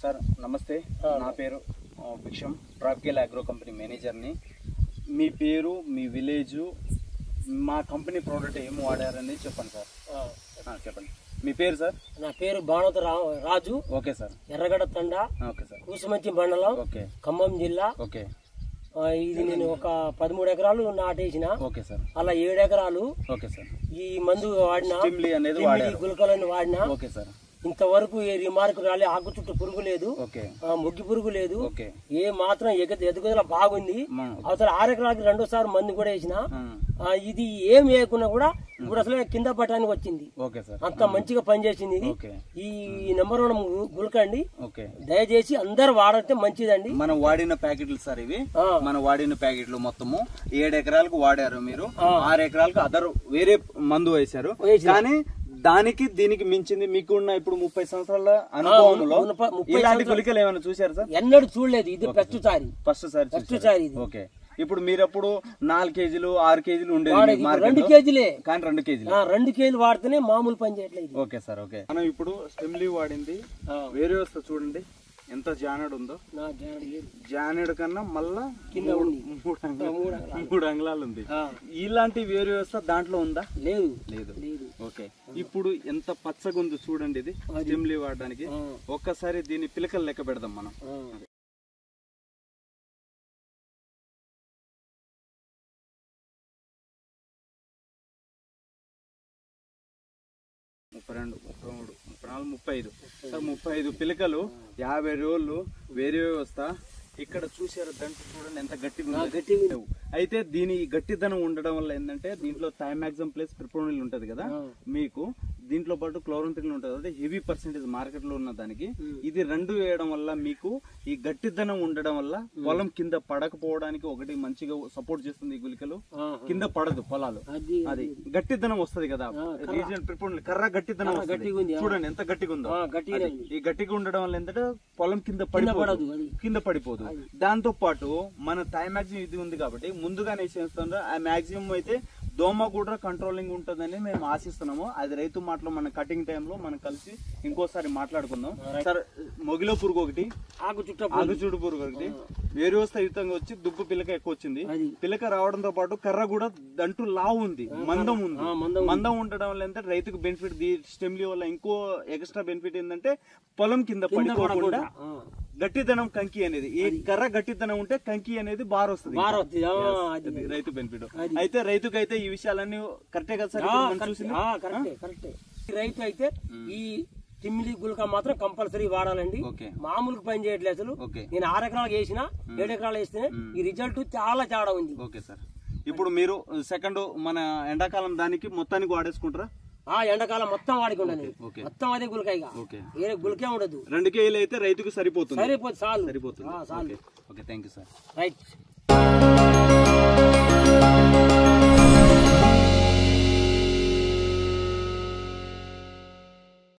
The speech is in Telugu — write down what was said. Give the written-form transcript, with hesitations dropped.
సార్ నమస్తే, నా పేరు విక్షమ్, ట్రాపికల్ అగ్రో కంపెనీ మేనేజర్ని. మీ పేరు, మీ విలేజు, మా కంపెనీ ప్రోడక్ట్ ఏమి వాడారని చెప్పండి సార్. చెప్పండి. మీ పేరు సార్? నా పేరు బాణోత రాజు. Okay sir. ఎర్రగడ్డ తండ. Okay sir. కూసుమంచి మండలం. ఓకే. ఖమ్మం జిల్లా. ఓకే. ఇది నేను ఒక 13 ఎకరాలు నాటేసిన. Okay sir. అలా 7 ఎకరాలు ఓకే సార్ ఈ మందు వాడిన, గులకలను వాడిన. Okay sir. ఇంతవరకు ఏ రిమార్క్ రాలే. ఆకు చుట్టూ పురుగు లేదు, ముగ్గి పురుగు లేదు, ఏ మాత్రం ఎదుగుదల బాగుంది. అవతల 6 ఎకరాలకి 2వ సారి మందు కూడా వేసిన. ఇది ఏం వేయకున్నా కూడా ఇప్పుడు అసలు కింద పట్టడానికి వచ్చింది. అంత మంచిగా పనిచేసింది. ఇది ఈ నెంబర్ 1 గులకండి. దయచేసి అందరు వాడితే మంచిదండి. మనం వాడిన ప్యాకెట్లు సార్ ఇవి. మనం వాడిన ప్యాకెట్లు మొత్తము 7 ఎకరాలకు వాడారు మీరు. 6 ఎకరాలకు అదర్ వేరే మందు వేశారు. కానీ దానికి దీనికి మించింది మీకున్న ఇప్పుడు 30 సంవత్సరాల అనుభవంలో ఇలాంటి గుళికలు ఏమైనా చూసారు సార్? ఎన్నడూ చూడలేదు. ఇది ఫస్ట్ సారి. ఓకే. ఇప్పుడు మీరప్పుడు 4 కేజీలు 6 కేజీలు ఉండేది, 2 కేజీలే. కానీ 2 కేజీలు 2 కేజీలు వాడితేనే మామూలు పని చేయట్లేదు. Okay sir. ఓకే. మనం ఇప్పుడు స్టెమ్ లీవ్ వాడింది వేరే వస్తే చూడండి ఎంత జానెడ్ ఉందో. జానెడ్ కన్నా మళ్ళా 3 అంగుళాలు ఉంది. ఇలాంటి వేరే వ్యవస్థ దాంట్లో ఉందా? లేదు. ఓకే. ఇప్పుడు ఎంత పచ్చగా ఉందో చూడండి. ఇది స్టెమ్ లీవ్ వాడడానికి. ఒక్కసారి దీని పిలకలు లెక్క పెడదాం మనం. 32, 33, 34, 35 సార్. 35 పిలకలు, 50 రోజులు వేరే వ్యవస్థ. ఇక్కడ చూసారు దంటు చూడండి ఎంత గట్టిగా. అయితే దీని గట్టిదనం ఉండడం వల్ల ఏంటంటే దీంట్లో థైమాక్సిమ్ ప్లస్ ప్రిప్రోనిల్ ఉంటది కదా మీకు. దీంట్లో పాటు క్లోరంత్రిన్ ఉంటది. అదే హెవీ పర్సెంటేజ్ మార్కెట్ లో ఉన్న దానికి ఇది 2 వేయడం వల్ల మీకు ఈ గట్టిదనం ఉండడం వల్ల పొలం కింద పడకపోవడానికి ఒకటి మంచిగా సపోర్ట్ చేస్తుంది. ఈ గుళికలు కింద పడదు పొలాలు. అది గట్టిదనం వస్తది కదా. రీజన్ ప్రిప్రోనిల్ కర్ర గట్టిదనం చూడండి ఎంత గట్టిగా ఉందో. ఈ గట్టిగా ఉండడం వల్ల ఏంటంటే పొలం కింద పడిపోదు. దాంతో పాటు మన థైమాక్సిమ్ ఇది ఉంది కాబట్టి ముందుగానే చేస్తాం. ఆ మాక్సిమం అయితే దోమ కూడా కంట్రోలింగ్ ఉంటుందని మేము ఆశిస్తున్నాము. అది రైతు మాటలో మన కటింగ్ టైంలో మనం కలిసి ఇంకోసారి మాట్లాడుకుందాం సార్. మొగిలో పురుగు ఒకటి, ఆకు చుట్టు పురుగు ఒకటి, వేరే యుతంగా వచ్చి దుబ్బు పిలక ఎక్కువ వచ్చింది. పిలక రావడంతో పాటు కర్ర కూడా దంటు లావు ఉంది, మందం ఉంది. మందం ఉండడం వల్ల ఏంటంటే రైతుకు బెనిఫిట్. స్టెమ్ లీవ్ వల్ల ఇంకో ఎక్స్ట్రా బెనిఫిట్ ఏంటంటే పొలం కింద పడిపోకుండా గట్టిదనం కంకి అనేది. ఈ కర్ర గట్టిదనం ఉంటే కంకి అనేది బార్ వస్తుంది, రైతు బెనిఫిట్. అయితే రైతుకైతే ఈ విషయాలన్నీ కరెక్టే కదా సార్? రైతు అయితే ఈ తిమ్మిలి గుళిక మాత్రం కంపల్సరీ వాడాలండి. మామూలుగా పని చేయట్లేదు అసలు. నేను 6 ఎకరాలు వేసిన, 7 ఎకరాలు వేస్తే ఈ రిజల్ట్ చాలా తేడా ఉంది. Okay sir. ఇప్పుడు మీరు సెకండ్ మన ఎండాకాలం దానికి మొత్తానికి వాడేసుకుంటారా? ఎండాకాలం మొత్తం వాడుకుంటాను. మొత్తం అదే గుళిక, వేరే గుళికే ఉండదు. 2 కేజీలు అయితే రైతుకు సరిపోతుంది. సరిపోతుంది. Okay. Thank you sir. Right.